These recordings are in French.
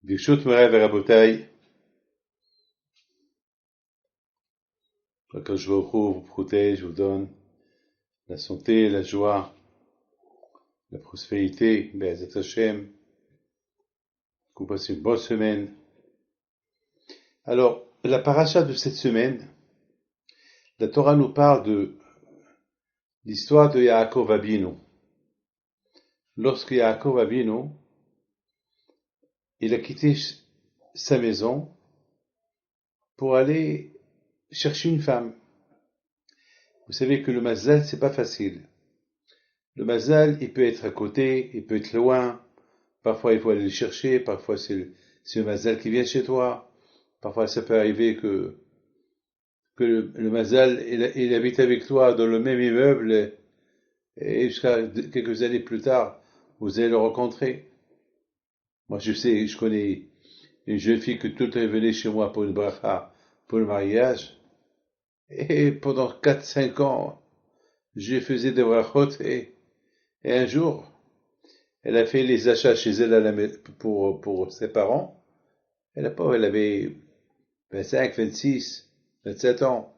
Birshut Moray Verabotai, quand je vous protège, vous donne la santé, la joie, la prospérité, Be'ezat Hashem, qu'on passe une bonne semaine. Alors, la paracha de cette semaine, la Torah nous parle de l'histoire de Yaakov Avinu. Lorsque Yaakov Avinu, il a quitté sa maison pour aller chercher une femme. Vous savez que le mazal, c'est pas facile. Le mazal, il peut être à côté, il peut être loin. Parfois, il faut aller le chercher. Parfois, c'est le mazal qui vient chez toi. Parfois, ça peut arriver que le mazal, il habite avec toi dans le même immeuble et jusqu'à quelques années plus tard, vous allez le rencontrer. Moi, je sais, je connais une jeune fille que tout le temps venait chez moi pour une bracha, pour le mariage. Et pendant 4-5 ans, je faisais des brachot et un jour, elle a fait les achats chez elle pour ses parents. Et la pauvre, elle avait 25, 26, 27 ans.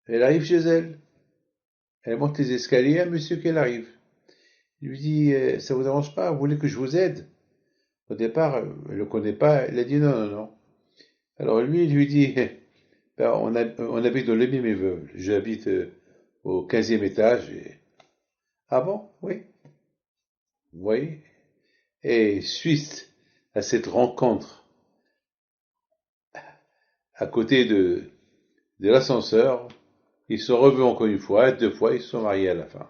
Elle arrive chez elle. Elle monte les escaliers, un monsieur qu'elle arrive. Il lui dit, ça vous dérange pas, vous voulez que je vous aide? Au départ, elle le connaît pas, elle a dit non, non, non. Alors lui, il lui dit, ben, on habite dans le même immeuble. J'habite au 15e étage. Ah bon? Oui. Vous voyez? Et suite à cette rencontre, à côté de l'ascenseur, ils se sont revus encore une fois, 2 fois, ils se sont mariés à la fin.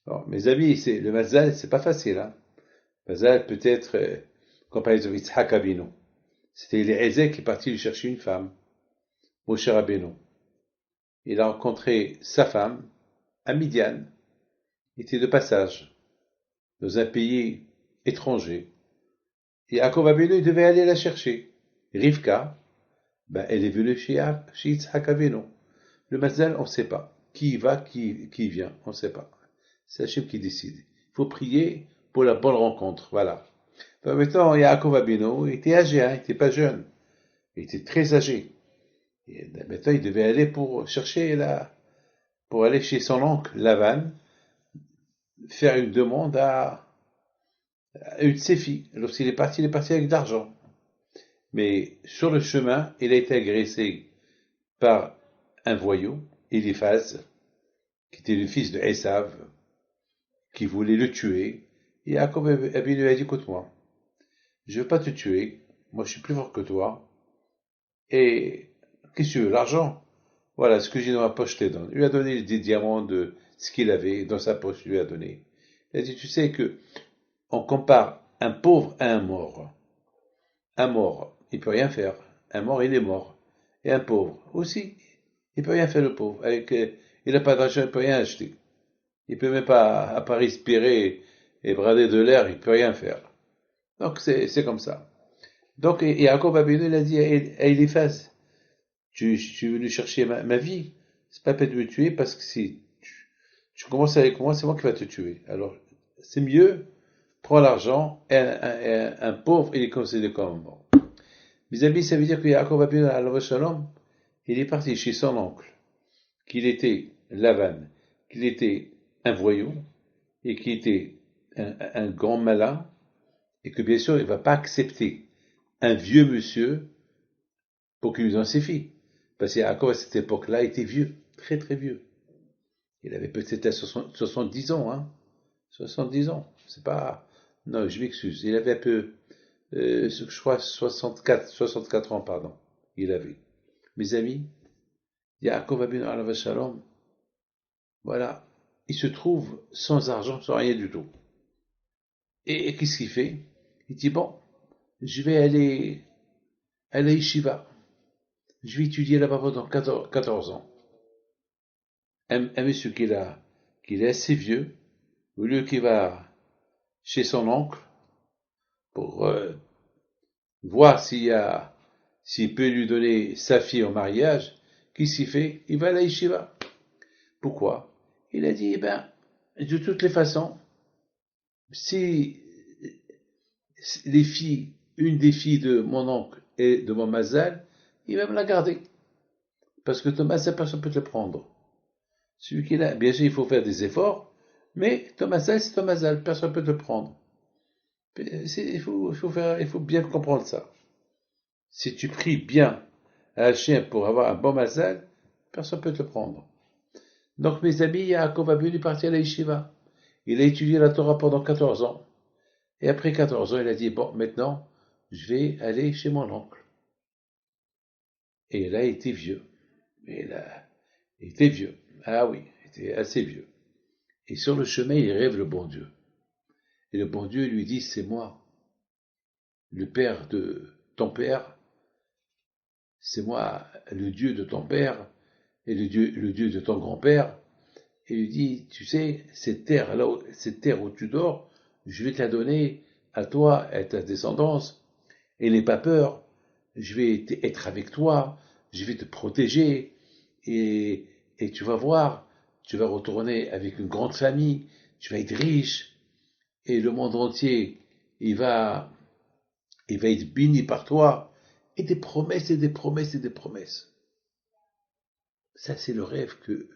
Alors, mes amis, le mazal, c'est pas facile, hein. Mazal peut être, comme par exemple Yitzhak Avinu. C'était Eliezer qui est parti lui chercher une femme, Moshe Rabbeinu. Il a rencontré sa femme à Midian. Il était de passage dans un pays étranger. Et Yaakov Avinu, il devait aller la chercher. Rivka, ben, elle est venue chez Yitzhak Avinu. Le mazal, on ne sait pas. Qui va, qui vient, on ne sait pas. C'est Hachem qui décide. Il faut prier pour la bonne rencontre, voilà. En même temps, Yaakov Abino, il était âgé, hein, il n'était pas jeune. Il était très âgé. Et maintenant, il devait aller pour aller chez son oncle, Lavan, faire une demande à une de ses filles. Lorsqu'il est parti, il est parti avec de l'argent. Mais sur le chemin, il a été agressé par un voyou, Eliphaz, qui était le fils de Esav, qui voulait le tuer. Et Yaakov Abinu a dit, écoute-moi, je ne veux pas te tuer, moi je suis plus fort que toi, et qu'est-ce que tu veux, l'argent? Voilà, ce que j'ai dans ma poche, je te donne. Il lui a donné des diamants de ce qu'il avait dans sa poche, il lui a donné. Il a dit, tu sais que on compare un pauvre à un mort. Un mort, il peut rien faire. Un mort, il est mort. Et un pauvre aussi, il peut rien faire le pauvre. Il n'a pas d'argent, il peut rien acheter. Il peut même pas, à part respirer et brader de l'air, il peut rien faire. Donc c'est comme ça. Donc Yaakov Abinu, il a dit à Eliphaz, tu es venu chercher ma vie, c'est pas peine de me tuer parce que si tu commences avec moi, c'est moi qui va te tuer. Alors c'est mieux, prends l'argent et un pauvre, il est considéré comme mort. Mes amis, ça veut dire que Yaakov Abinu, à Shalom, il est parti chez son oncle, qu'il était Lavan, qu'il était un voyou et qu'il était un grand malin et que bien sûr il ne va pas accepter un vieux monsieur pour qu'il lui donne ses filles. Parce qu'Yaakov à cette époque-là était vieux, très très vieux. Il avait peut-être 70 ans, hein. 70 ans. C'est pas. Non, je m'excuse. Il avait un peu. Je crois 64 ans, pardon. Il avait. Mes amis, Yaakov Abinu alav shalom, voilà. Il se trouve sans argent, sans rien du tout. Et qu'est-ce qu'il fait? Il dit bon, je vais aller à la yeshiva. Je vais étudier là-bas pendant 14 ans. Un monsieur qu'il est assez vieux, au lieu qu'il va chez son oncle pour voir s'il peut lui donner sa fille en mariage, qu'est-ce qu'il fait? Il va à la yeshiva. Pourquoi? Il a dit, eh ben, de toutes les façons, si les filles une des filles de mon oncle et de mon mazal, il va me la garder. Parce que ton mazal, personne ne peut te le prendre. Celui qui est là, bien sûr, il faut faire des efforts, mais ton mazal, c'est ton mazal, personne ne peut te le prendre. Il faut bien comprendre ça. Si tu pries bien à Hachem pour avoir un bon mazal, personne ne peut te le prendre. Donc, mes amis, Yaakov a venu partir à la yeshiva. Il a étudié la Torah pendant 14 ans. Et après 14 ans, il a dit, bon, maintenant, je vais aller chez mon oncle. Et il a été vieux. Il était vieux. Ah oui, il était assez vieux. Et sur le chemin, il rêve le bon Dieu. Et le bon Dieu lui dit, c'est moi, le père de ton père, c'est moi, le Dieu de ton père, et le Dieu de ton grand-père. Et il lui dit, tu sais, cette terre où tu dors, je vais te la donner à toi et à ta descendance. Et n'aie pas peur, je vais être avec toi, je vais te protéger, et, et tu vas voir, tu vas retourner avec une grande famille, tu vas être riche, et le monde entier, il va être béni par toi, et des promesses et des promesses et des promesses. Ça, c'est le rêve que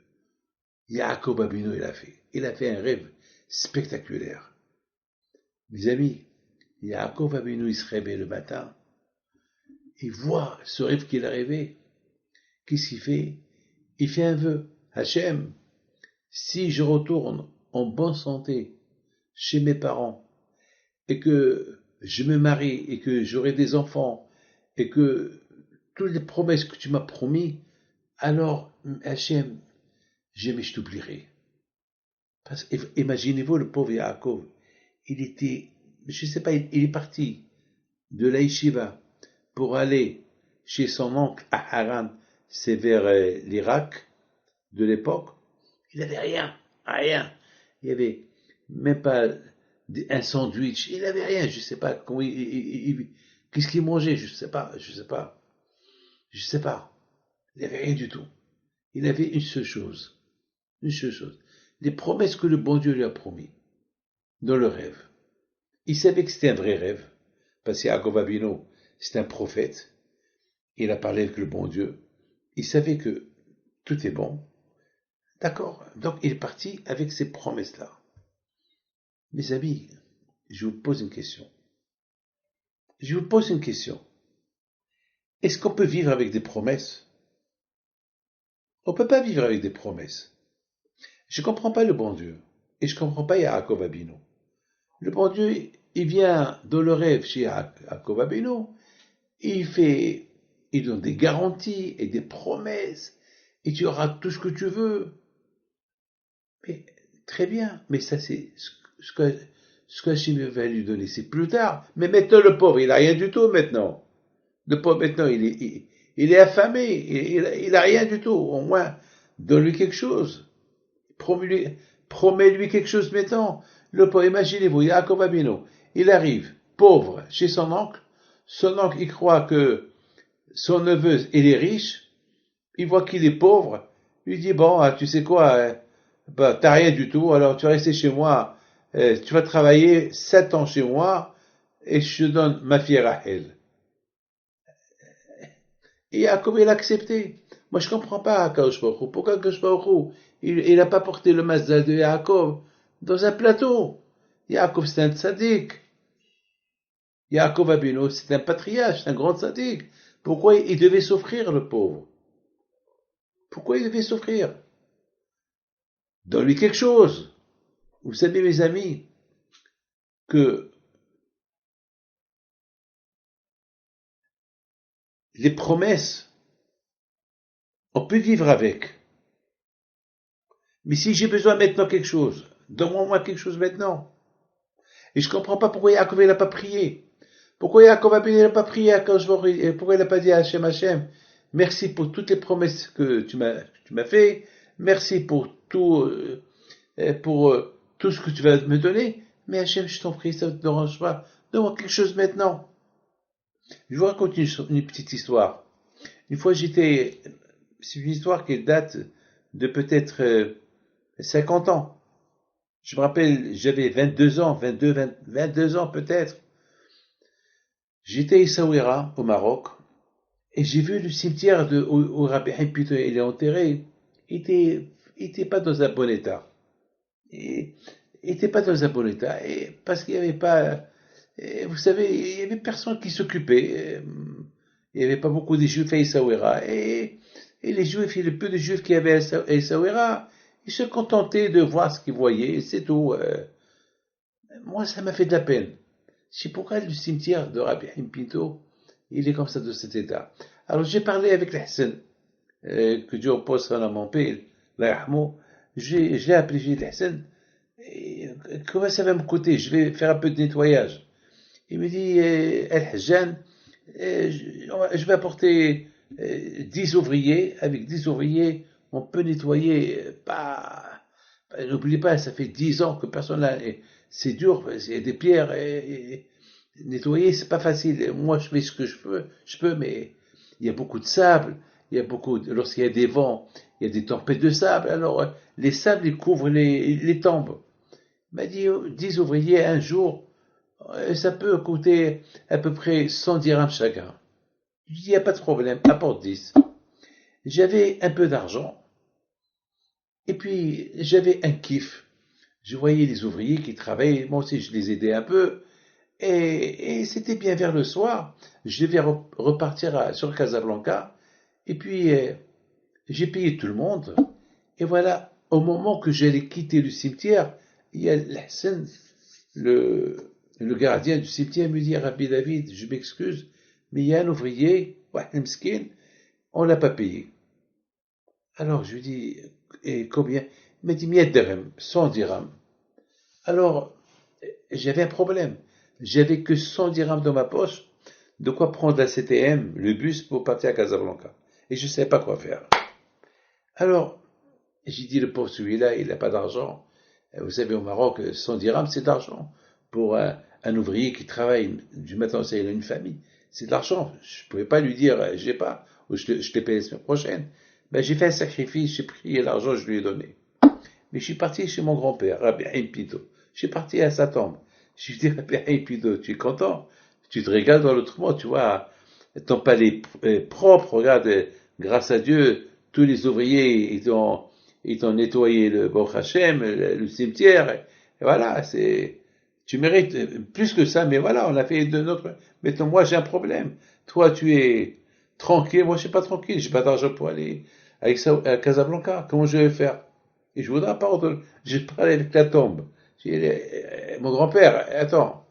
Yaakov Abino il a fait. Il a fait un rêve spectaculaire. Mes amis, Yaakov Abino il se réveille le matin, il voit ce rêve qu'il a rêvé. Qu'est-ce qu'il fait? Il fait un vœu. Hachem, si je retourne en bonne santé chez mes parents, et que je me marie, et que j'aurai des enfants, et que toutes les promesses que tu m'as promis, alors, Hachem, jamais je t'oublierai. Imaginez-vous le pauvre Yaakov. Il était, je sais pas, il est parti de la yeshiva pour aller chez son oncle à Haran, c'est vers l'Irak de l'époque. Il n'avait rien, rien. Il n'y avait même pas un sandwich. Il n'avait rien, je ne sais pas comment qu'est-ce qu'il mangeait, je ne sais pas, je ne sais pas, je ne sais pas. Il n'avait rien du tout. Il avait une seule chose, les promesses que le bon Dieu lui a promis dans le rêve. Il savait que c'était un vrai rêve, parce qu'Yaakov Abino, c'est un prophète. Il a parlé avec le bon Dieu. Il savait que tout est bon. D'accord. Donc il est parti avec ces promesses-là. Mes amis, je vous pose une question. Je vous pose une question. Est-ce qu'on peut vivre avec des promesses? On ne peut pas vivre avec des promesses. Je ne comprends pas le bon Dieu. Et je ne comprends pas Yaakov Abino. Le bon Dieu, il vient dans le rêve chez Yaakov Abino. Il donne des garanties et des promesses. Et tu auras tout ce que tu veux. Mais très bien. Mais ça, c'est ce que Hachem va lui donner. C'est plus tard. Mais maintenant, le pauvre, il n'a rien du tout maintenant. Le pauvre, maintenant, il est affamé. Il a rien du tout. Au moins, donne-lui quelque chose. Promets-lui quelque chose maintenant. Le pauvre, imaginez-vous, Yaakov Abino, il arrive, pauvre, chez son oncle. Son oncle, il croit que son neveu, il est riche. Il voit qu'il est pauvre. Il dit, bon, tu sais quoi, bah, t'as rien du tout, alors tu vas rester chez moi. Tu vas travailler 7 ans chez moi et je te donne ma fille Rachel. Et Yaakov, il a accepté. Moi, je comprends pas Akadosh Baruch Hu. Pourquoi Akadosh Baruch Hu, il a pas porté le mazal de Yaakov dans un plateau? Yaakov, c'est un tzaddik. Yaakov Abino, c'est un patriarche, c'est un grand tzaddik. Pourquoi il devait souffrir, le pauvre? Pourquoi il devait souffrir? Donne-lui quelque chose. Vous savez, mes amis, que les promesses, on peut vivre avec. Mais si j'ai besoin maintenant quelque chose, donne-moi quelque chose maintenant. Et je comprends pas pourquoi Yaakov n'a pas prié. Pourquoi Yaakov n'a pas prié à Akadosh Baruch Hu, pourquoi il n'a pas dit à Hachem, merci pour toutes les promesses que tu m'as fait, merci pour tout ce que tu vas me donner, mais Hachem, je t'en prie, ça ne te dérange pas, donne-moi quelque chose maintenant. Je vous raconte une petite histoire. Une fois c'est une histoire qui date de peut-être 50 ans. Je me rappelle, j'avais 22 ans, 22 ans peut-être. J'étais à Essaouira, au Maroc, et j'ai vu le cimetière où Rabbi Haim Pito il est enterré. Il était pas dans un bon état. Il était pas dans un bon état. Et parce qu'il n'y avait pas, et vous savez, il y avait personne qui s'occupait. Il n'y avait pas beaucoup de juifs à Essaouira. Et les juifs, le peu de juifs qu'il y avait à Essaouira, ils se contentaient de voir ce qu'ils voyaient, c'est tout. Moi, ça m'a fait de la peine. Je sais pourquoi le cimetière de Rabbi Haim Pinto, il est comme ça de cet état. Alors j'ai parlé avec l'Hassan, que Dieu repose son âme en paix, l'Ahmo. Je l'ai appelé, j'ai dit l'Hassan, comment ça va me coûter? Je vais faire un peu de nettoyage. Il me dit, El-Hajjan, je vais apporter 10 ouvriers. Avec 10 ouvriers, on peut nettoyer, n'oubliez pas, ça fait 10 ans que personne n'a, c'est dur, il y a des pierres, et nettoyer, c'est pas facile. Moi, je fais ce que je peux, mais il y a beaucoup de sable, lorsqu'il y a des vents, il y a des tempêtes de sable, alors les sables, ils couvrent les tombes. Il m'a dit, 10 ouvriers un jour, ça peut coûter à peu près 100 dirhams chacun. Je dis, il n'y a pas de problème, apporte 10. J'avais un peu d'argent, et puis j'avais un kiff. Je voyais les ouvriers qui travaillaient, moi aussi je les aidais un peu, et c'était bien vers le soir, je devais repartir sur Casablanca, et puis j'ai payé tout le monde, et voilà, au moment que j'allais quitter le cimetière, il y a Hassan, le, le gardien du cimetière, me dit, Rabbi David, je m'excuse, mais il y a un ouvrier, Mskin, on l'a pas payé. Alors je lui dis, et combien? Il m'a dit, 100 dirhams, 100 dirhams. Alors, j'avais un problème. J'avais que 100 dirhams dans ma poche, de quoi prendre la CTM, le bus, pour partir à Casablanca. Et je ne savais pas quoi faire. Alors, j'ai dit, le pauvre celui-là, il n'a pas d'argent. Vous savez, au Maroc, 100 dirhams, c'est de l'argent. Pour un ouvrier qui travaille du matin au soir, il a une famille. C'est de l'argent. Je ne pouvais pas lui dire, j'ai pas, ou je te paye la semaine prochaine. Ben, j'ai fait un sacrifice, j'ai pris l'argent, je lui ai donné. Mais je suis parti chez mon grand-père, Rabbi Haim Pinto. Je suis parti à sa tombe. Je lui ai dit, Rabbi Haim Pinto, tu es content? Tu te régales dans l'autre monde, tu vois, ton palais propre, regarde, grâce à Dieu, tous les ouvriers, ils ont nettoyé le Baruch Hashem, le cimetière, et voilà, tu mérites plus que ça, mais voilà, on a fait de notre, mais moi j'ai un problème. Toi, tu es tranquille, moi je suis pas tranquille, j'ai pas d'argent pour aller à Casablanca, comment je vais faire? Et je voudrais pas ordonner. J'ai parlé avec la tombe. J'ai dit, mon grand-père, attends,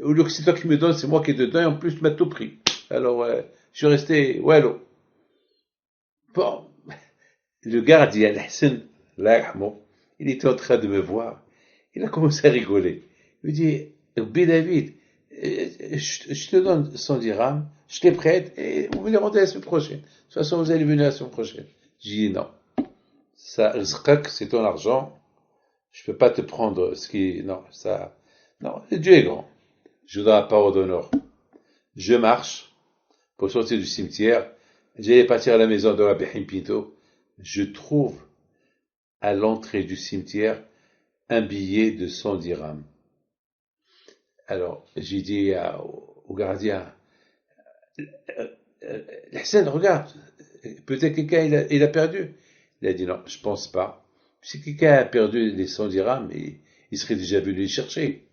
au lieu que c'est toi qui me donne, c'est moi qui te donne, en plus tu m'as tout pris. Alors, je suis resté, wallo. Bon, le gardien, Hassan, il était en train de me voir. Il a commencé à rigoler. Il me dit, B. David, je te donne 100 dirhams, je les prête, et vous me les rendez la semaine prochaine. De toute façon, vous allez venir la semaine prochaine. J'ai dit non. Ça, c'est ton argent. Je peux pas te prendre ce qui, non, ça, non, Dieu est grand. Je voudrais la parole d'honneur. Je marche pour sortir du cimetière. J'allais partir à la maison de Rabbi Haim Pinto. Je trouve à l'entrée du cimetière un billet de 100 dirhams. Alors, j'ai dit au gardien, Hassan, regarde, peut-être quelqu'un il a perdu. Il a dit non, je pense pas. Si quelqu'un a perdu les 100 dirhams, il serait déjà venu les chercher.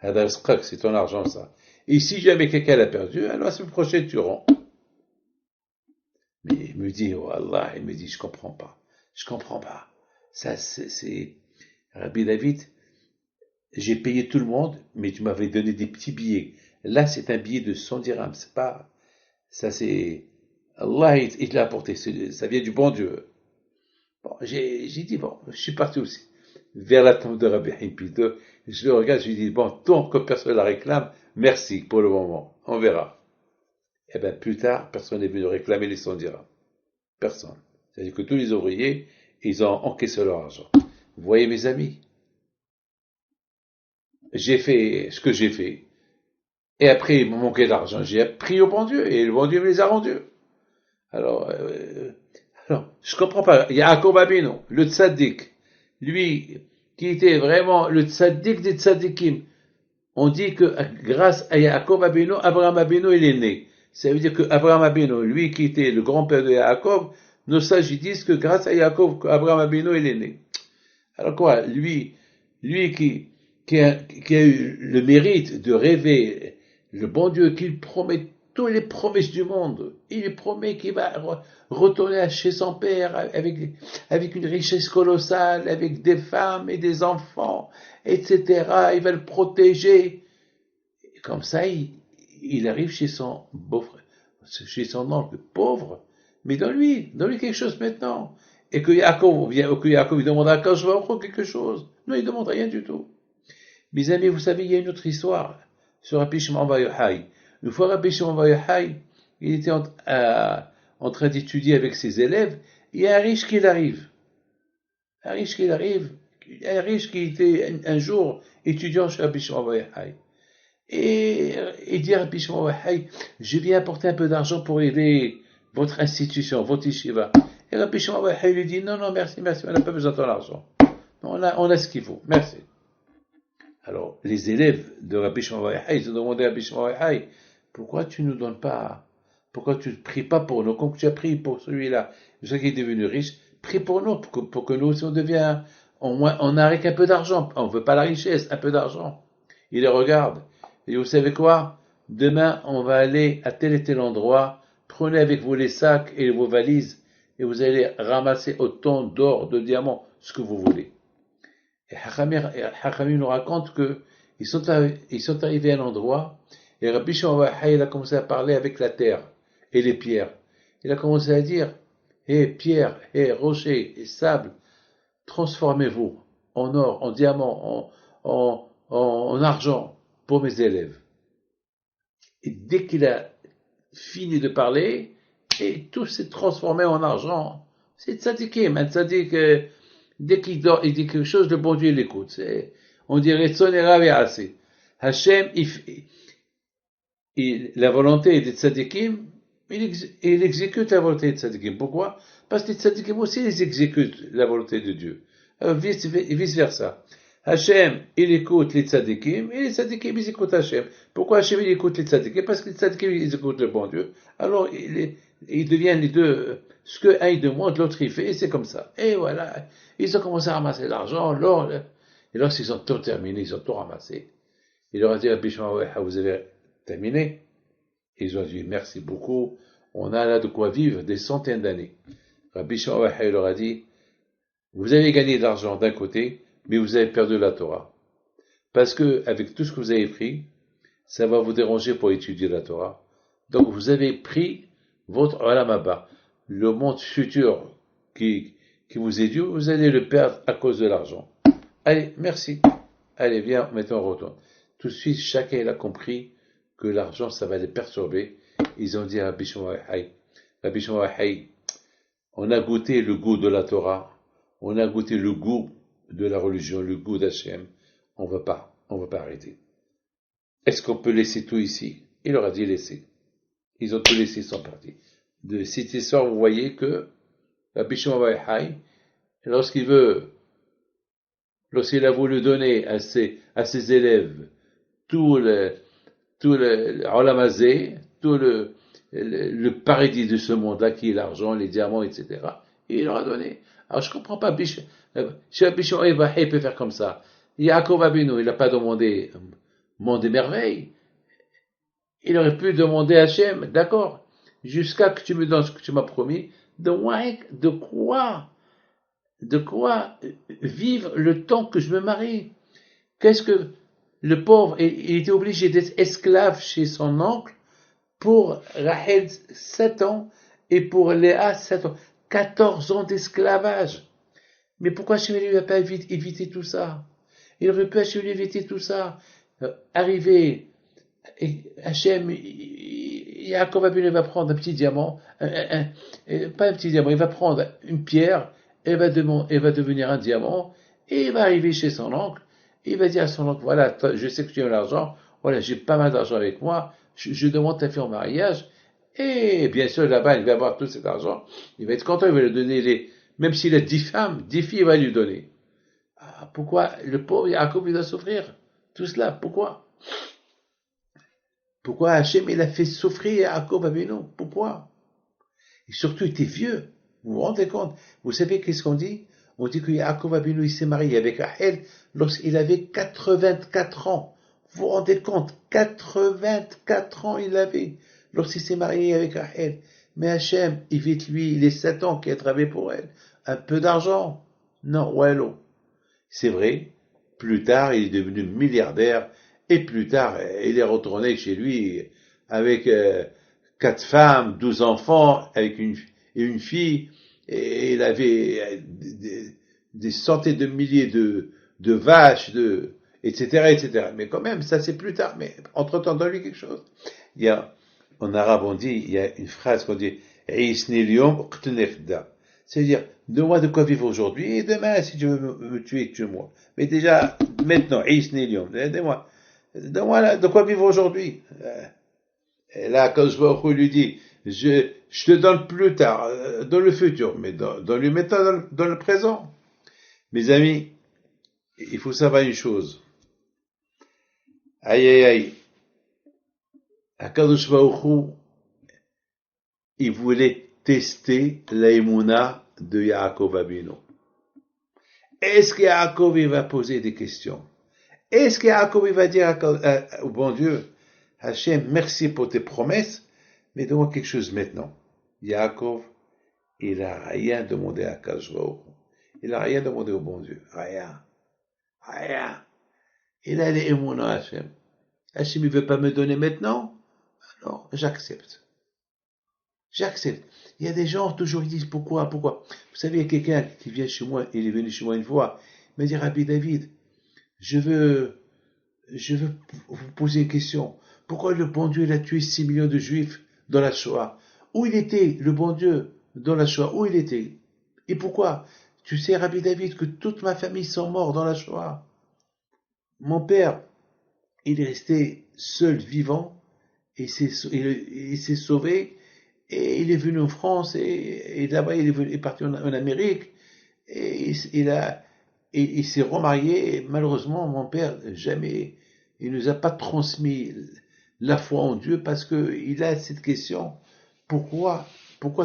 C'est ton argent, ça. Et si jamais quelqu'un l'a perdu, alors la semaine prochaine, tu rends. Mais il me dit, oh Allah, il me dit, je comprends pas. Je comprends pas. Ça, c'est, Rabbi David, j'ai payé tout le monde, mais tu m'avais donné des petits billets. Là, c'est un billet de 100 dirhams. C'est pas, ça c'est, Allah, il te l'a apporté. Ça vient du bon Dieu. Bon, j'ai dit, bon, je suis parti aussi vers la tombe de Rabbi Haim Pinto. Je le regarde, je lui dis, bon, tant que personne la réclame, merci pour le moment, on verra. Et bien, plus tard, personne n'est venu réclamer les 100 dirhams. Personne. C'est-à-dire que tous les ouvriers, ils ont encaissé leur argent. Vous voyez, mes amis, j'ai fait ce que j'ai fait. Et après, il me manquait d'argent. J'ai pris au bon Dieu, et le bon Dieu me les a rendus. Alors, je comprends pas. Il y a Yaakov Abinu, le tzaddik, lui, qui était vraiment le tzaddik des tzaddikim. on dit que grâce à Yaakov Abeno, Abraham Abeno, il est né. Ça veut dire que Abraham Abeno, lui qui était le grand-père de Yaakov, nos sages ils disent que grâce à Yaakov, Abraham Abeno, il est né. Alors quoi, lui qui a eu le mérite de rêver le bon Dieu, qu'il promet toutes les promesses du monde, il lui promet qu'il va retourner chez son père avec une richesse colossale, avec des femmes et des enfants, etc. Il va le protéger. Et comme ça, il arrive chez son beau-frère, chez son oncle pauvre, mais donne-lui quelque chose maintenant. Et que Yaakov il demande à Akash quelque chose. Non, il ne demande rien du tout. Mes amis, vous savez, il y a une autre histoire sur Rabbi Shimon Bar Yochai. Une fois Rabbi Shimon Bar Yochai, il était en train d'étudier avec ses élèves, il y a un riche qui arrive. Un riche qui était un jour étudiant chez Rabbi Shimon Bar Yochai. Et il dit à Rabbi Shimon Bar Yochai, je viens apporter un peu d'argent pour aider votre institution, votre yeshiva. Et Rabbi Shimon Bar Yochai lui dit, non, merci, on n'a pas besoin de ton argent. On a ce qu'il faut, merci. Alors, les élèves de Rabbi Shimon Bar Yochai, ils ont demandé à Rabbi Shimon Bar Yochai, pourquoi tu nous donnes pas, pourquoi tu ne pries pas pour nous, comme tu as prié pour celui-là, celui qui est devenu riche, prie pour nous, pour que nous aussi on n'arrête qu'un peu d'argent, on ne veut pas la richesse, un peu d'argent. Il les regarde, et vous savez quoi? Demain, on va aller à tel et tel endroit, prenez avec vous les sacs et vos valises, et vous allez ramasser autant d'or, de diamants, ce que vous voulez. Et Hachamim nous raconte qu'ils sont arrivés à un endroit, et Rabbi Shimon Bar Yochai, il a commencé à parler avec la terre et les pierres. Il a commencé à dire, pierre, rocher et sable, transformez-vous en or, en diamant, en argent pour mes élèves. Et dès qu'il a fini de parler, et tout s'est transformé en argent. C'est tzadikim, un tzadik, dès qu'il dit quelque chose, le bon Dieu l'écoute. On dirait Tzonera ve'ase. Hachem, la volonté des tzadikim, il exécute la volonté des tzadikim. Pourquoi? Parce que les tzadikim aussi, ils exécutent la volonté de Dieu. Vice versa. Hachem, il écoute les tzadikim, et les tzadikim, ils écoutent Hachem. Pourquoi Hachem, il écoute les tzadikim? Parce que les tzadikim, ils écoutent le bon Dieu. Alors, ils deviennent les deux, ce que un il demande, l'autre il fait, et c'est comme ça. Et voilà. Ils ont commencé à ramasser l'argent, l'or, et lorsqu'ils ont tout terminé, ils ont tout ramassé. Il leur a dit, Rabbi Shimon Bar Yochai, vous avez terminé? Ils ont dit, merci beaucoup, on a là de quoi vivre des centaines d'années. Rabbi Shimon Bar Yochai leur a dit, vous avez gagné de l'argent d'un côté, mais vous avez perdu la Torah. Parce que, avec tout ce que vous avez pris, ça va vous déranger pour étudier la Torah. Donc, vous avez pris votre olam haba, le monde futur qui vous est dû, vous allez le perdre à cause de l'argent. Allez, merci. Allez, viens, maintenant on retourne. Tout de suite, chacun a compris que l'argent, ça va les perturber. Ils ont dit à Rabbi Shimon Bar Yochai, on a goûté le goût de la Torah, on a goûté le goût de la religion, le goût d'Hachem, on va pas arrêter. Est-ce qu'on peut laisser tout ici? Il leur a dit laisser. Ils ont tout laissé, ils sont partis. De cette histoire, vous voyez que Rabbi Shimon Bar Yochai, lorsqu'il a voulu donner à ses élèves tout le olam hazé, tout le paradis de ce monde-là, qui est l'argent, les diamants, etc., et il leur a donné. Alors je comprends pas, Rabbi Shimon Bar Yochai peut faire comme ça. Yaakov Abinu, il n'a pas demandé monde des merveilles. Il aurait pu demander à Hachem, d'accord, jusqu'à que tu me donnes ce que tu m'as promis, de quoi vivre le temps que je me marie. Qu'est-ce que le pauvre, il était obligé d'être esclave chez son oncle pour Rachel 7 ans et pour Léa 7 ans. 14 ans d'esclavage. Mais pourquoi Hachem lui a pas évité tout ça? Il aurait pu Hachem lui éviter tout ça. Arriver, et Hachem, Yaakov Abinu va prendre un petit diamant, pas un petit diamant, il va prendre une pierre, elle va devenir un diamant, et il va arriver chez son oncle, et il va dire à son oncle, voilà, je sais que tu as l'argent, voilà, j'ai pas mal d'argent avec moi, je demande ta fille en mariage, et bien sûr, là-bas, il va avoir tout cet argent, il va être content, il va lui donner même s'il a 10 femmes, 10 filles, il va lui donner. Pourquoi le pauvre Yaakov, il doit souffrir tout cela? Pourquoi? Pourquoi Hachem, il a fait souffrir Yaakov Avinu? Pourquoi? Et surtout, il était vieux. Vous vous rendez compte? Vous savez qu'est-ce qu'on dit? On dit que Yaakov Avinu, il s'est marié avec Rachel lorsqu'il avait 84 ans. Vous vous rendez compte? 84 ans il avait lorsqu'il s'est marié avec Rachel. Mais Hachem, il vit lui, il est 7 ans qui a travaillé pour elle. Un peu d'argent? Non, ouais, non. C'est vrai. Plus tard, il est devenu milliardaire. Et plus tard, il est retourné chez lui avec 4 femmes, 12 enfants, avec une fille. Et il avait des centaines de milliers de vaches, etc., etc. Mais quand même, ça c'est plus tard. Mais entre-temps, donne-lui quelque chose. Il y a, en arabe, on dit, il y a une phrase qu'on dit, c'est-à-dire, donne-moi de quoi vivre aujourd'hui, et demain, si tu veux me tuer, tue-moi. Mais déjà, maintenant, donne-moi de quoi vivre aujourd'hui. Et là, quand je lui dit, je te donne plus tard, dans le futur, mais donne-lui maintenant dans le présent. Mes amis, il faut savoir une chose. Aïe, aïe, aïe. Akadosh Baruch Hu, il voulait tester l'aïmouna de Yaakov Abino. Est-ce que Yaakov il va poser des questions? Est-ce que Yaakov il va dire au bon Dieu, Hachem, merci pour tes promesses, mais donne-moi quelque chose maintenant. Yaakov, il n'a rien demandé à Akadosh Baruch Hu. Il n'a rien demandé au bon Dieu. Rien. Rien. Il a les émouna Hachem. Hachem, il veut pas me donner maintenant? Alors, j'accepte. J'accepte. Il y a des gens, toujours, ils disent pourquoi? Vous savez, il y a quelqu'un qui vient chez moi, il est venu chez moi une fois, il m'a dit, Rabbi David, je veux vous poser une question. Pourquoi le bon Dieu, il a tué 6 millions de juifs dans la Shoah? Où il était, le bon Dieu, dans la Shoah? Où il était? Et pourquoi? Tu sais, Rabbi David, que toute ma famille sont morts dans la Shoah. Mon père, il est resté seul, vivant, et il s'est sauvé, et il est venu en France, et là-bas, il est parti en Amérique, et il s'est remarié, et malheureusement, mon père, jamais, il nous a pas transmis la foi en Dieu, parce que il a cette question, pourquoi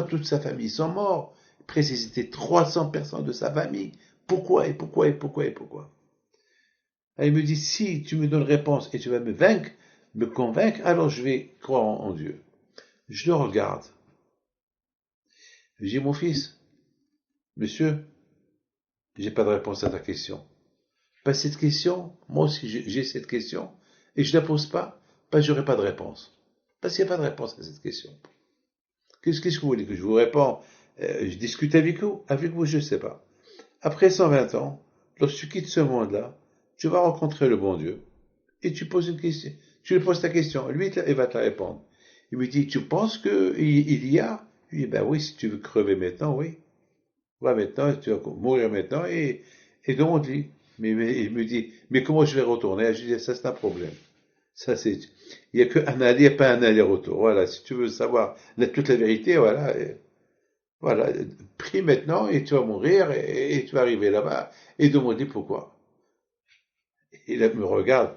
toute sa famille sont morts? Après, c'était 300 personnes de sa famille. Pourquoi, et pourquoi, et pourquoi, et pourquoi? Et il me dit, si tu me donnes réponse et tu vas me convaincre, alors je vais croire en Dieu. Je le regarde. Je dis, mon fils, monsieur, j'ai pas de réponse à ta question. Pas cette question, moi aussi j'ai cette question, et je la pose pas, parce que j'aurai pas de réponse. Parce qu'il n'y a pas de réponse à cette question. Qu'est-ce que vous voulez que je vous réponde? Je discute avec vous, je sais pas. Après 120 ans, lorsque tu quittes ce monde-là, tu vas rencontrer le bon Dieu, et tu poses une question, tu lui poses ta question, lui il va te la répondre. Il me dit, tu penses qu'il y a? Je lui dis, ben oui, si tu veux crever maintenant, oui. Va maintenant, tu vas mourir maintenant, et demande-lui. Mais il me dit, mais comment je vais retourner? Je lui dis, ça c'est un problème. Ça c'est, il n'y a qu'un aller, pas un aller-retour. Voilà, si tu veux savoir toute la vérité, voilà, voilà, prie maintenant et tu vas mourir et tu vas arriver là-bas et demande-lui pourquoi. Et là, il me regarde.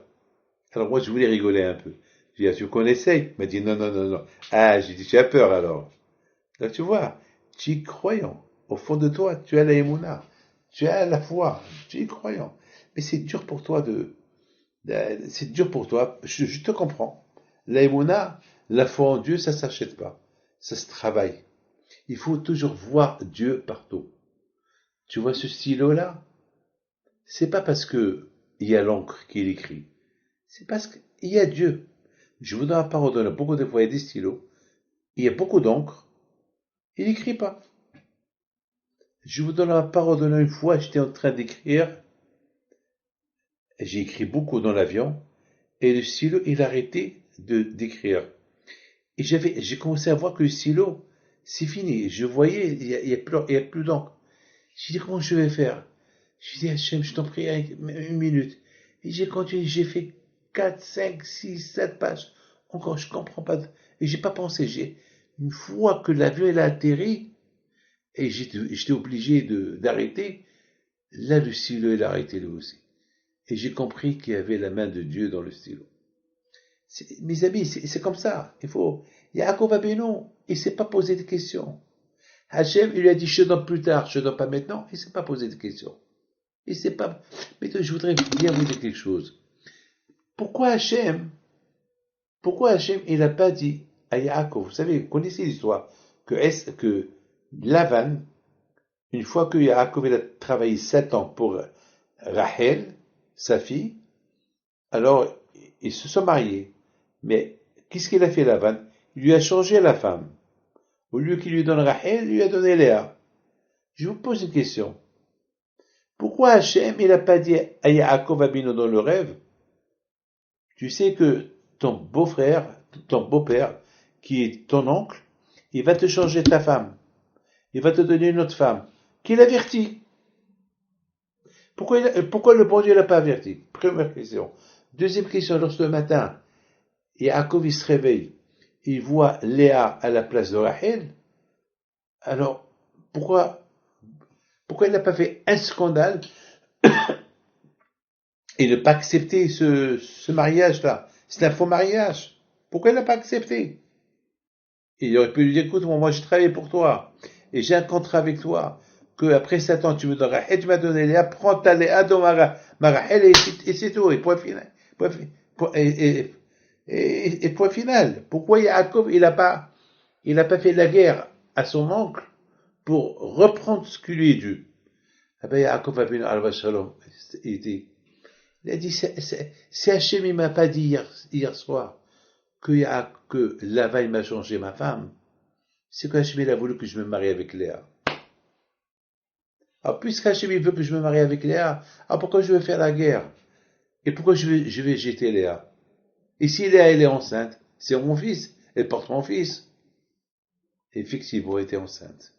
Alors moi, je voulais rigoler un peu. Je lui ai dit, tu connaissais? Il m'a dit, non, non, non, non. Ah, j'ai dit, tu as peur alors. Là, tu vois, tu es croyant. Au fond de toi, tu as la émouna. Tu as la foi. Tu es croyant. Mais c'est dur pour toi c'est dur pour toi. Je te comprends. La émouna, la foi en Dieu, ça s'achète pas. Ça se travaille. Il faut toujours voir Dieu partout. Tu vois ce stylo-là? C'est pas parce que il y a l'encre qu'il écrit. C'est parce qu'il y a Dieu. Je vous donne la parole d'honneur. Beaucoup de fois, il y a des stylos. Il y a beaucoup d'encre. Il n'écrit pas. Je vous donne la parole d'honneur. Une fois, j'étais en train d'écrire. J'ai écrit beaucoup dans l'avion. Et le stylo, il a arrêté d'écrire. Et j'ai commencé à voir que le stylo, c'est fini. Je voyais, il y a plus d'encre. J'ai dit, comment je vais faire? J'ai dit, Hachem, je t'en prie, une minute. Et j'ai continué, j'ai fait 4, 5, 6, 7 pages. Encore, je comprends pas. Et j'ai pas pensé. Une fois que l'avion il a atterri, et j'étais obligé d'arrêter, là, le stylo, il a arrêté lui aussi. Et j'ai compris qu'il y avait la main de Dieu dans le stylo. Mes amis, c'est comme ça. Yaakov Abinu, il s'est pas posé de questions. Hachem, il lui a dit, je te donne plus tard, je te donne pas maintenant. Il s'est pas posé de questions. Il s'est pas, mais je voudrais bien vous dire quelque chose. Pourquoi Hachem, il n'a pas dit à Yaakov, vous savez, vous connaissez l'histoire, que Lavan, une fois que Yaakov il a travaillé 7 ans pour Rachel, sa fille, alors ils se sont mariés. Mais qu'est-ce qu'il a fait Lavan? Il lui a changé la femme. Au lieu qu'il lui donne Rachel, il lui a donné Léa. Je vous pose une question. Pourquoi Hachem, il n'a pas dit à Yaakov Abino dans le rêve, tu sais que ton beau-frère, ton beau-père, qui est ton oncle, il va te changer ta femme. Il va te donner une autre femme. Qu'il avertit. Pourquoi le bon Dieu l'a pas averti? Première question. Deuxième question, lorsque le matin, Yaakov il se réveille, il voit Léa à la place de Rachel, alors pourquoi il n'a pas fait un scandale et ne pas accepter ce mariage-là? C'est un faux mariage. Pourquoi il n'a pas accepté? Il aurait pu lui dire, écoute, moi j'ai travaillé pour toi, et j'ai un contrat avec toi, que après 7 ans tu me donneras, et tu m'as donné Léa, prends ta Léa dans ma Rachel, et c'est tout, et point final. Et point final. Pourquoi Yaakov, il a pas fait la guerre à son oncle pour reprendre ce qui lui est dû? Ah ben, Yaakov a vu Alva Shalom. Il a dit, c'est Hachem, il m'a pas dit hier soir que Lava, il m'a changé ma femme. C'est que Hachem, il a voulu que je me marie avec Léa. Alors, puisque Hachem, il veut que je me marie avec Léa, alors pourquoi je vais faire la guerre? Et pourquoi je vais jeter Léa? Et si Léa, elle est enceinte, c'est mon fils, elle porte mon fils. Effectivement, elle était enceinte.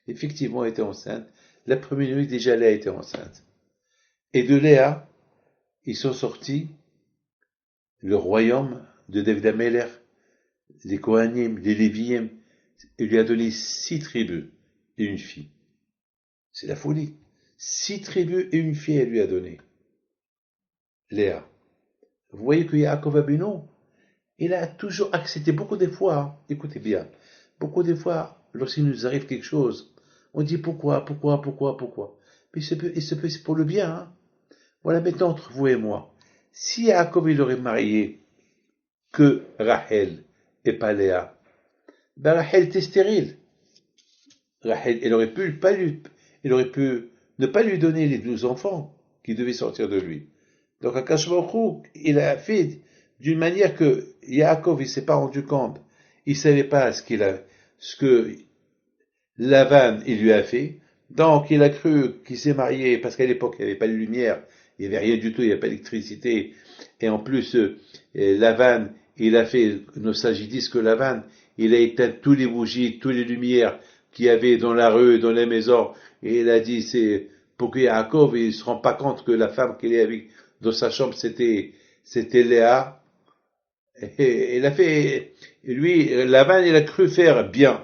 Effectivement, elle était enceinte. La première nuit, déjà, Léa était enceinte. Et de Léa, ils sont sortis le royaume de David Ameler, les Kohanim, les Léviim. Il lui a donné 6 tribus et une fille. C'est la folie. 6 tribus et une fille, elle lui a donné. Léa. Vous voyez que Yaakov Abinu, il a toujours accepté beaucoup de fois, hein, écoutez bien, beaucoup de fois, lorsqu'il nous arrive quelque chose, on dit pourquoi. Mais c'est pour le bien. Hein. Voilà maintenant entre vous et moi. Si Yaakov il aurait marié que Rachel et pas Léa, ben Rachel était stérile. Rachel, il aurait pu ne pas lui donner les 12 enfants qui devaient sortir de lui. Donc Akash Baruch Hu, il a fait d'une manière que Yaakov il s'est pas rendu compte, il savait pas ce que Lavan il lui a fait. Donc il a cru qu'il s'est marié parce qu'à l'époque il n'y avait pas de lumière, il n'y avait rien du tout, il n'y avait pas d'électricité, et en plus Lavan il a fait nos sagidis que Lavan il a éteint tous les bougies, toutes les lumières qu'il y avait dans la rue, dans les maisons, et il a dit c'est pour que Yaakov il se rend pas compte que la femme qu'il est avec dans sa chambre c'était Léa. Et il a fait, lui, Lavan, il a cru faire bien,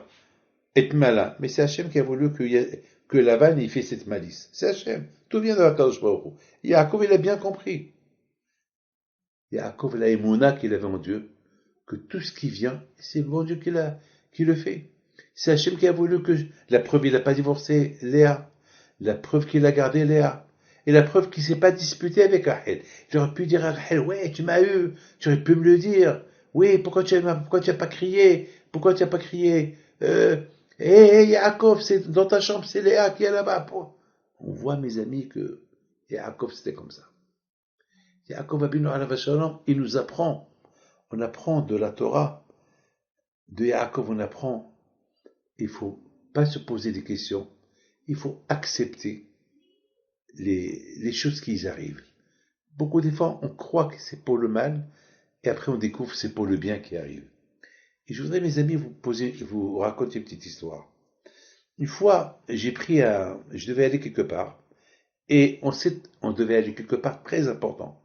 être malin. Mais c'est Hachem qui a voulu que Lavan, il fait cette malice. C'est Hachem. Tout vient de la Kadosh Baruch Hu. Yaakov, il a bien compris. Yaakov, la émouna qu'il avait en Dieu, que tout ce qui vient, c'est le bon Dieu qui le fait. C'est Hachem qui a voulu la preuve, il n'a pas divorcé Léa. La preuve qu'il a gardé Léa. Et la preuve qu'il s'est pas disputé avec Rachel. J'aurais pu dire à Rachel, ouais, tu m'as eu, tu aurais pu me le dire. Oui, pourquoi tu as pas crié? Pourquoi tu as pas crié? Yaakov, c'est dans ta chambre, c'est Léa qui est là-bas. On voit, mes amis, que Yaakov, c'était comme ça. Yaakov Abinu alav shalom, il nous apprend. On apprend de la Torah. De Yaakov, on apprend. Il faut pas se poser des questions. Il faut accepter les choses qui y arrivent. Beaucoup de fois, on croit que c'est pour le mal, et après on découvre que c'est pour le bien qui arrive. Et je voudrais, mes amis, vous raconter une petite histoire. Une fois, je devais aller quelque part, et on devait aller quelque part très important.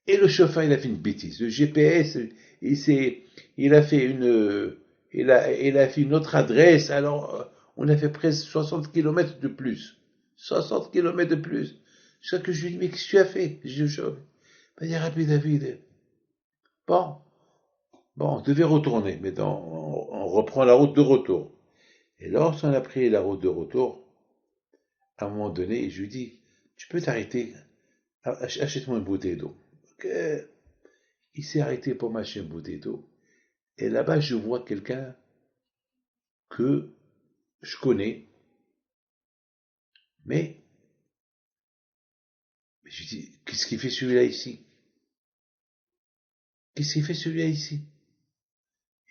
Et le chauffeur, il a fait une bêtise. Le GPS, il a fait une autre adresse, alors on a fait presque 60 km de plus. 60 km de plus. C'est ça que je lui dis, mais qu'est-ce que tu as fait? Je dis, il dit, Rabbi David, Bon, bon, on devait retourner, mais on reprend la route de retour. Et lorsqu'on a pris la route de retour, à un moment donné, je lui dis, tu peux t'arrêter, achète-moi une bouteille d'eau. Ok. Il s'est arrêté pour m'acheter une bouteille d'eau. Et là-bas, je vois quelqu'un que je connais, mais je dis, qu'est-ce qu'il fait celui-là ici? Qu'est-ce qu'il fait celui-là ici?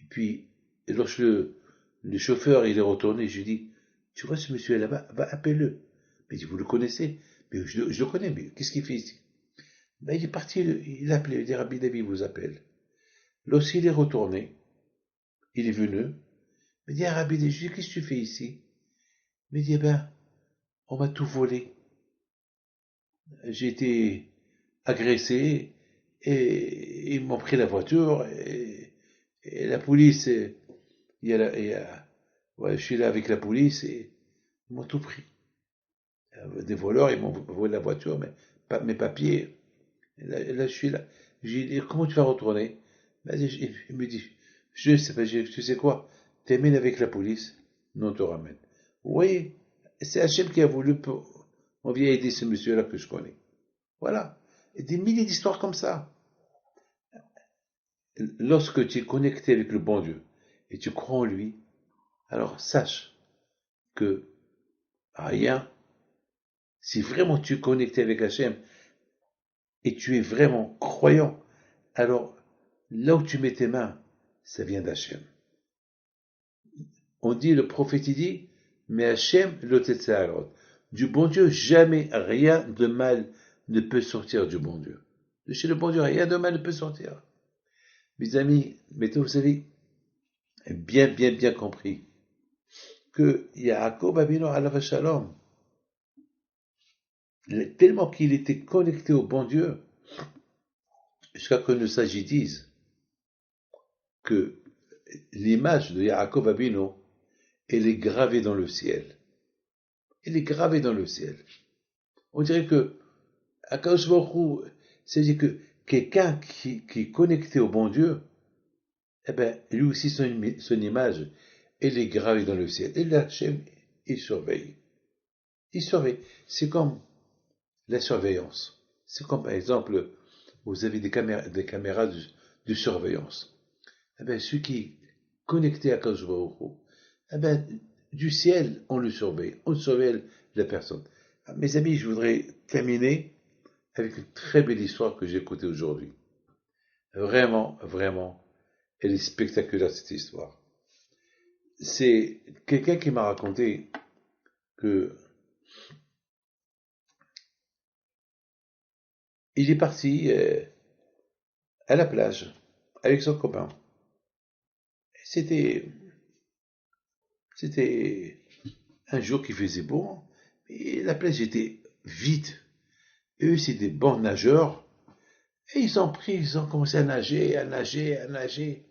Et puis, lorsque le chauffeur il est retourné, je lui dis, tu vois ce monsieur là-bas, va appelle-le. Mais il dit, vous le connaissez? Mais je le connais, mais qu'est-ce qu'il fait ici? Ben, il est parti, il a appelé, il dit, Rabbi David vous appelle. Lorsqu'il est retourné, il est venu, il dit, ah, Rabbi David, je dis, qu'est-ce que tu fais ici? Il me dit, eh ben, on m'a tout volé. J'ai été agressé et ils m'ont pris la voiture et la police, ouais, je suis là avec la police et ils m'ont tout pris. Des voleurs, ils m'ont volé la voiture, mais pas mes papiers. Et là, je suis là. J'ai dit, comment tu vas retourner? Ben, il me dit, je sais pas, tu sais quoi? T'emmènes avec la police, non, on te ramène. Oui, c'est Hachem qui a voulu on vient aider ce monsieur-là que je connais. Voilà. Et des milliers d'histoires comme ça. Lorsque tu es connecté avec le bon Dieu et tu crois en lui, alors sache que rien, si vraiment tu es connecté avec Hachem et tu es vraiment croyant, alors là où tu mets tes mains, ça vient d'Hachem. On dit, le prophète il dit, mais Hachem lo tetzarot. Du bon Dieu, jamais rien de mal ne peut sortir du bon Dieu. De chez le bon Dieu, rien de mal ne peut sortir. Mes amis, mettez, vous avez bien compris que Yaakov Avinu alav shalom, tellement qu'il était connecté au bon Dieu, jusqu'à que nous sages disent que l'image de Yaakov Avinu, elle est gravée dans le ciel. Elle est gravée dans le ciel. On dirait que Akadosh Baruch Hu, c'est-à-dire que quelqu'un qui est connecté au bon Dieu, eh ben, lui aussi son image, elle est gravée dans le ciel. Et là, il surveille. Il surveille. C'est comme la surveillance. C'est comme par exemple, vous avez des caméras de surveillance. Eh bien, celui qui est connecté à Akadosh Baruch Hu, eh ben, du ciel, on surveille la personne. Mes amis, je voudrais terminer avec une très belle histoire que j'ai écoutée aujourd'hui. Vraiment, vraiment, elle est spectaculaire cette histoire. C'est quelqu'un qui m'a raconté que il est parti à la plage avec son copain. C'était, c'était un jour qui faisait beau et la plage était vide. Eux, c'est des bons nageurs et ils ont commencé à nager, à nager, à nager.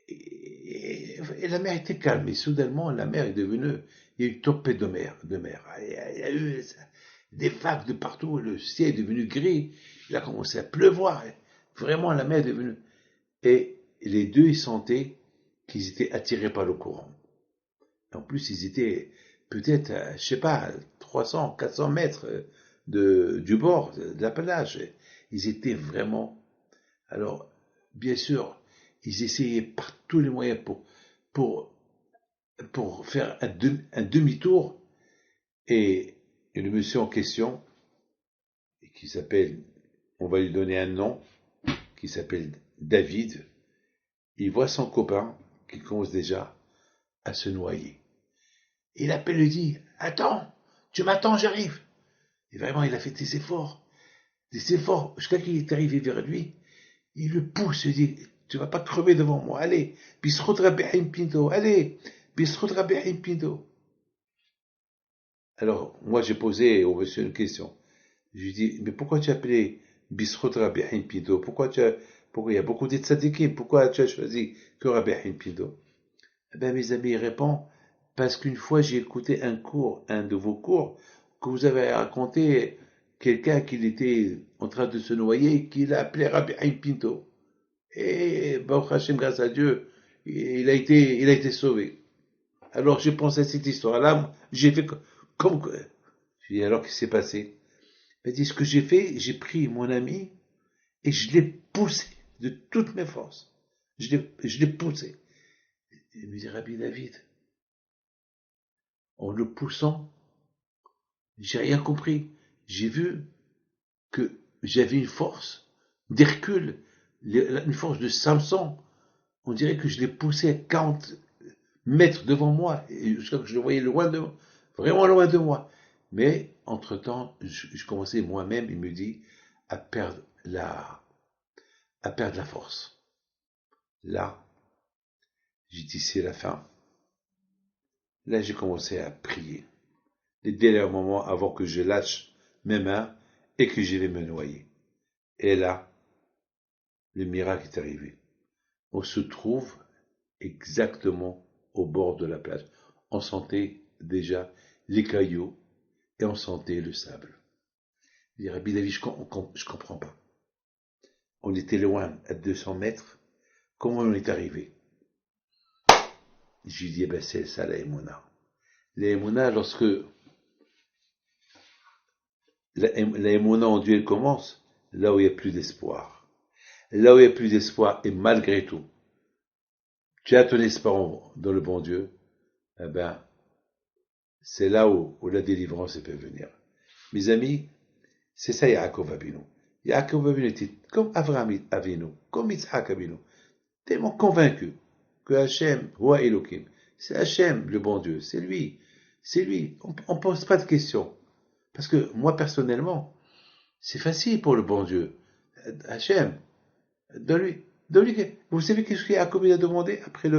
Et la mer était calme. Et soudainement, la mer est devenue, il y a eu une tempête de mer. Il y a eu des vagues de partout. Le ciel est devenu gris. Il a commencé à pleuvoir. Vraiment, la mer est devenue. Et les deux, ils sentaient qu'ils étaient attirés par le courant. En plus, ils étaient peut-être, je sais pas, 300, 400 mètres du bord, de la plage. Ils étaient vraiment. Alors, bien sûr, ils essayaient par tous les moyens pour, pour faire un demi-tour. Et le monsieur en question, qui s'appelle, on va lui donner un nom, qui s'appelle David, il voit son copain qui commence déjà à se noyer. Il appelle et dit, attends, tu m'attends, j'arrive. Et vraiment, il a fait des efforts, jusqu'à qu'il est arrivé vers lui. Il le pousse, il dit, tu vas pas crever devant moi, allez, bisrout Rabbi Pinto, allez, bisrout Rabbi Pinto. Alors, moi, j'ai posé au monsieur une question. Je lui dis, mais pourquoi tu as appelé bisrout Rabbi Pinto? Pourquoi il y a beaucoup de tzadikim? Pourquoi tu as choisi que Rabbi Pinto? Eh bien, mes amis, il répond, parce qu'une fois, j'ai écouté un de vos cours, que vous avez raconté quelqu'un qui était en train de se noyer, qu'il a appelé Rabbi Pinto. Et Baruch Hashem, grâce à Dieu, il a été sauvé. Alors j'ai pensé à cette histoire-là, j'ai fait comme... J'ai dit, alors qu'est-ce qui s'est passé? Il m'a dit, ce que j'ai fait, j'ai pris mon ami et je l'ai poussé de toutes mes forces. Je l'ai poussé. Il me dit, Rabbi David, en le poussant, j'ai rien compris. J'ai vu que j'avais une force d'Hercule, une force de Samson. On dirait que je l'ai poussé à 40 mètres devant moi, et jusqu'à que je le voyais loin de moi, vraiment loin de moi. Mais, entre-temps, je commençais moi-même, il me dit, à perdre la force. Là, j'ai dit, c'est la fin. Là, j'ai commencé à prier. Les derniers moments avant que je lâche mes mains et que je vais me noyer. Et là, le miracle est arrivé. On se trouve exactement au bord de la plage. On sentait déjà les cailloux et on sentait le sable. Je dis, Rabbi David, je comprends pas. On était loin, à 200 mètres. Comment on est arrivé? Je lui dis, eh ben c'est ça la Emouna. La Emouna, lorsque la Emouna en Dieu commence, là où il n'y a plus d'espoir. Là où il n'y a plus d'espoir, et malgré tout, tu as ton espoir dans le bon Dieu, eh ben, c'est là où la délivrance peut venir. Mes amis, c'est ça Yaakov Avinu. Yaakov Avinu était comme Avraham Avinu, comme Yitzhak Avinu, tellement convaincu que Hachem, Hoa Elohim, c'est Hachem le bon Dieu, c'est lui, c'est lui. On ne pose pas de questions. Parce que moi personnellement, c'est facile pour le bon Dieu. Hachem, donne-lui. Vous savez qu'est-ce que Yaakov a demandé après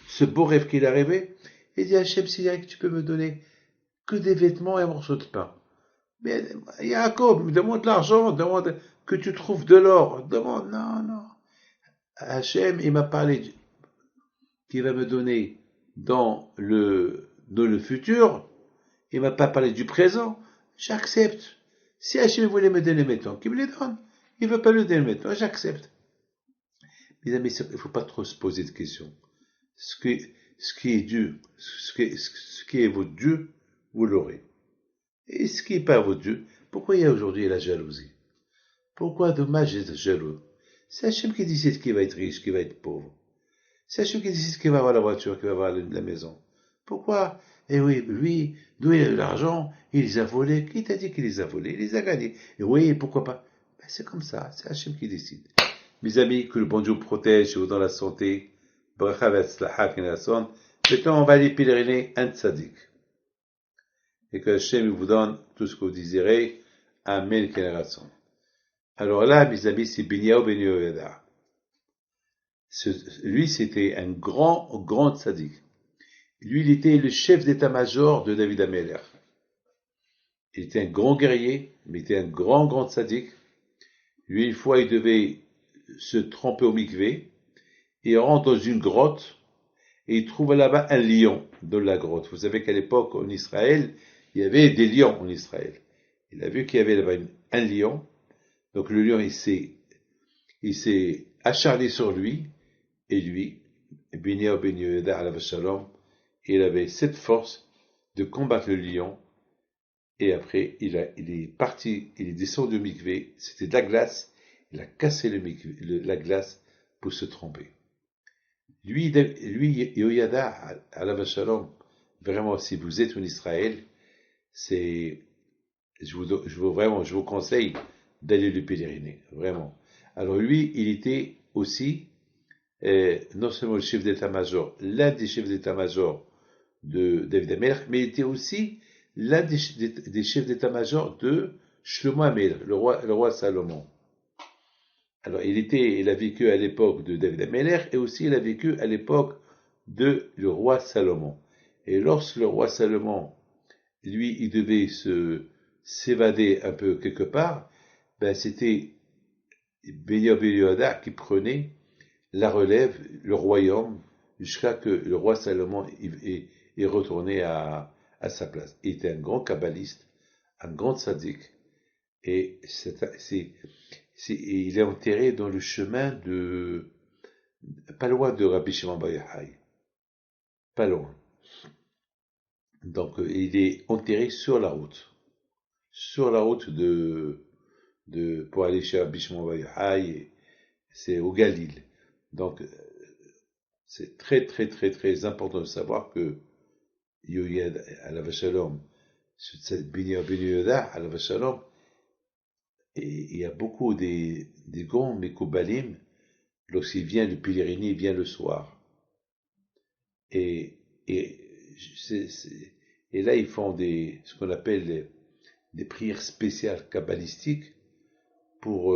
ce beau rêve qu'il a rêvé? Il dit Hachem, s'il y a que tu peux me donner que des vêtements et un morceau de pain. Mais Yaakov, demande l'argent, demande que tu trouves de l'or. Demande, non. Hachem, il m'a parlé qu'il va me donner dans le futur. Il m'a pas parlé du présent. J'accepte. Si Hachem voulait me donner maintenant, qu'il me les donne. Il veut pas le donner maintenant, j'accepte. Mais il ne faut pas trop se poser de questions. Ce qui est Dieu, ce qui est votre Dieu, vous l'aurez. Et ce qui n'est pas votre Dieu, pourquoi il y a aujourd'hui la jalousie? Pourquoi dommage d'être jaloux? C'est Hachem qui décide qui va être riche, qui va être pauvre. C'est Hachem qui décide qui va avoir la voiture, qui va avoir la maison. Pourquoi? Eh oui, lui, d'où il a eu l'argent, il les a volés. Qui t'a dit qu'il les a volés? Il les a gagnés. Et oui, pourquoi pas? Ben, c'est comme ça, c'est Hachem qui décide. Mes amis, que le bon Dieu protège, vous dans la santé. Bracha v'atzlacha k'nasson. Maintenant, on va aller pèleriner un tzaddik. Et que Hachem vous donne tout ce que vous désirez. Amen, k'nasson. Alors là, mes amis, c'est Binyahu ben Yehoyada. Lui, c'était un grand tzaddik. Lui, il était le chef d'état-major de David Ameler. Il était un grand guerrier, mais il était un grand tzaddik. Lui, une fois, il devait se tremper au mikvé. Il rentre dans une grotte et il trouve là-bas un lion dans la grotte. Vous savez qu'à l'époque, en Israël, il y avait des lions en Israël. Il a vu qu'il y avait là-bas un lion. Donc le lion, il s'est acharné sur lui. Et lui, Binyahu ben Yehoyada alav shalom, il avait cette force de combattre le lion. Et après, il est parti, il est descendu au mikvé. C'était de la glace. Il a cassé la glace pour se tremper. Lui, Yehoyada alav shalom, vraiment, si vous êtes en Israël, je vous conseille d'aller le pèleriner, vraiment. Alors lui, il était aussi non seulement le chef d'état-major, l'un des chefs d'état-major de David Amelech, mais il était aussi l'un des chefs d'état-major de Shlomo Amelech, le roi Salomon. Alors il a vécu à l'époque de David Amelech et aussi il a vécu à l'époque de le roi Salomon. Et lorsque le roi Salomon, lui, il devait s'évader un peu quelque part, ben c'était Binyahu ben Yehoyada qui prenait la relève, le royaume, jusqu'à que le roi Salomon est retourné à sa place. Il était un grand kabbaliste, un grand tzaddik, et Il est enterré dans le chemin pas loin de Rabbi Shimon Bar Yochai, pas loin. Donc, il est enterré sur la route pour aller chez Rabbi Shimon Bar Yochai, c'est au Galil. Donc, c'est très, très, très, très important de savoir que Yoyad alav shalom, cette Binyamin ben Yehuda alav shalom, et il y a beaucoup des grands Mekoubalim, lorsqu'il vient le pèleriner, il vient le soir. Et, et, et là, ils font ce qu'on appelle des prières spéciales kabbalistiques pour,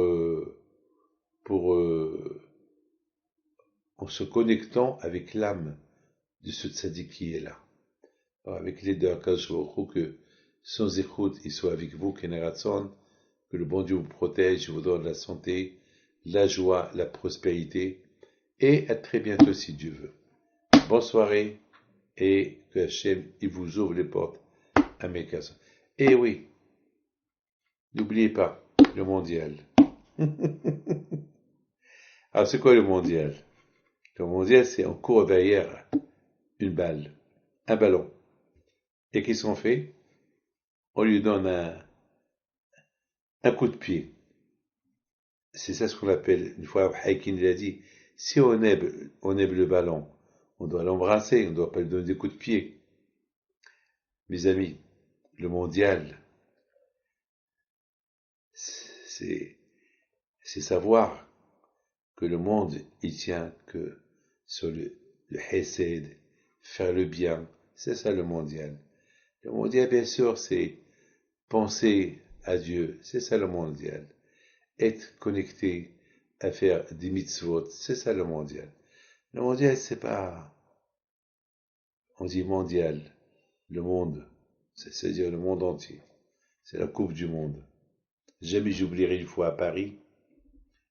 en se connectant avec l'âme de ce tzaddik qui est là. Alors, avec l'aide de Akadosh Baruch Hu, que sans écoute, il soit avec vous, Keneratson, que le bon Dieu vous protège, vous donne la santé, la joie, la prospérité, et à très bientôt si Dieu veut. Bonne soirée, et que Hachem, il vous ouvre les portes à mes casses. Et oui, n'oubliez pas, le mondial. Alors, c'est quoi le mondial? Le mondial, c'est on court derrière une balle, un ballon. Et qu'est-ce qu'on fait? On lui donne un coup de pied. C'est ça ce qu'on appelle, une fois Haikin l'a dit, si on aime le ballon, on doit l'embrasser, on ne doit pas lui donner des coups de pied. Mes amis, le mondial, c'est savoir que le monde, il tient que sur le hesed, faire le bien, c'est ça le mondial. Le mondial, bien sûr, c'est penser à Dieu, c'est ça le mondial. Être connecté à faire des mitzvot, c'est ça le mondial. Le mondial, c'est pas, on dit mondial, le monde, c'est-à-dire le monde entier. C'est la Coupe du Monde. Jamais j'oublierai une fois à Paris,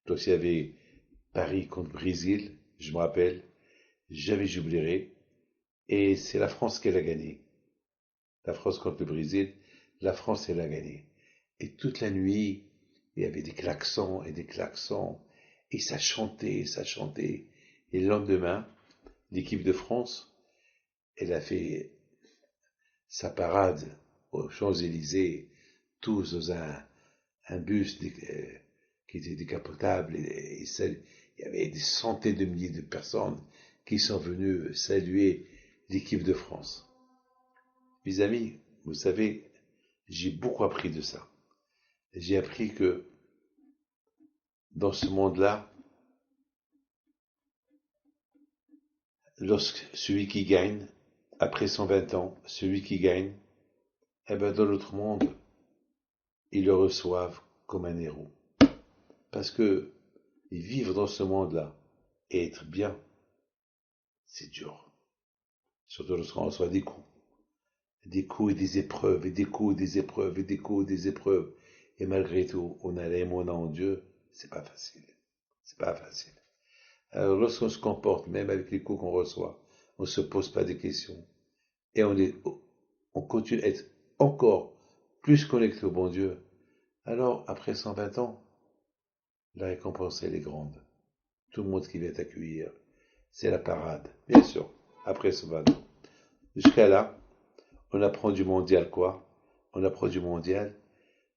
lorsqu'il y avait Paris contre Brésil, je me rappelle, jamais j'oublierai, et c'est la France qui l'a gagné. La France contre le Brésil, la France elle a gagné. Et toute la nuit, il y avait des klaxons, et ça chantait, ça chantait. Et le lendemain, l'équipe de France, elle a fait sa parade aux Champs-Élysées, tous dans un bus qui était décapotable, et il y avait des centaines de milliers de personnes qui sont venues saluer l'équipe de France. Mes amis, vous savez, j'ai beaucoup appris de ça. J'ai appris que dans ce monde-là, lorsque celui qui gagne, après 120 ans, celui qui gagne, eh ben dans l'autre monde, ils le reçoivent comme un héros. Parce que vivre dans ce monde-là et être bien, c'est dur. Surtout lorsqu'on reçoit des coups. Des coups et des épreuves, et des coups et des épreuves, et des coups et des épreuves. Et malgré tout, on a l'aimant en Dieu, c'est pas facile. C'est pas facile. Alors lorsqu'on se comporte, même avec les coups qu'on reçoit, on ne se pose pas des questions. Et on continue à être encore plus connecté au bon Dieu. Alors, après 120 ans, la récompense, elle est grande. Tout le monde qui vient t'accueillir, c'est la parade. Bien sûr, après 120 ans. Jusqu'à là, on apprend du mondial quoi? On apprend du mondial.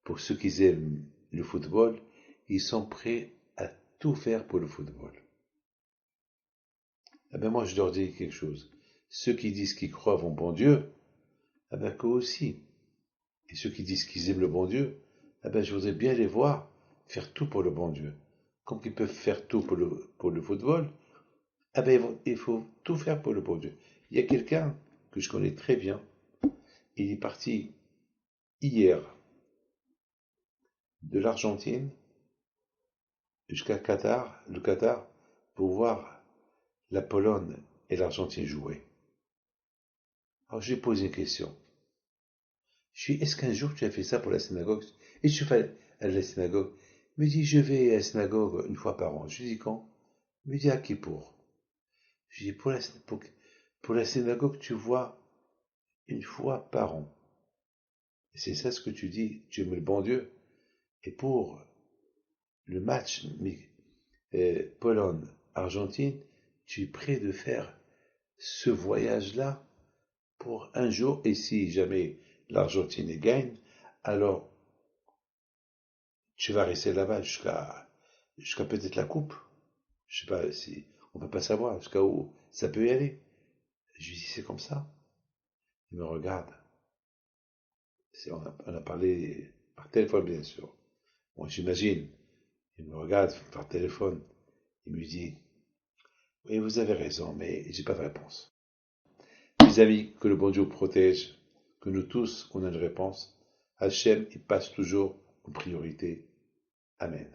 Pour ceux qui aiment le football, ils sont prêts à tout faire pour le football. Eh ben moi, je leur dis quelque chose. Ceux qui disent qu'ils croient en bon Dieu, eh ben qu'eux aussi. Et ceux qui disent qu'ils aiment le bon Dieu, eh ben je voudrais bien les voir faire tout pour le bon Dieu. Comme ils peuvent faire tout pour le football, eh ben il faut tout faire pour le bon Dieu. Il y a quelqu'un que je connais très bien. Il est parti hier de l'Argentine jusqu'à le Qatar, pour voir la Pologne et l'Argentine jouer. Alors je lui ai posé une question. Je lui ai dit, est-ce qu'un jour tu as fait ça pour la synagogue? Et tu fais à la synagogue? Il me dit, je vais à la synagogue une fois par an. Je lui dis, quand? Il me dit, à Kippour. Je lui dis, pour la synagogue, tu vois une fois par an. Et c'est ça ce que tu dis, tu aimes le bon Dieu. Et pour le match Pologne-Argentine, tu es prêt de faire ce voyage-là pour un jour, et si jamais l'Argentine gagne, alors tu vas rester là-bas jusqu'à peut-être la coupe. Je sais pas si, on peut pas savoir jusqu'à où ça peut y aller. Je lui dis, c'est comme ça. Il me regarde. On a parlé par téléphone, bien sûr. Moi, j'imagine. Il me regarde par téléphone. Il me dit, oui, vous avez raison, mais j'ai pas de réponse. Mes amis, que le bon Dieu protège, que nous tous, on ait une réponse. Hachem, il passe toujours en priorité. Amen.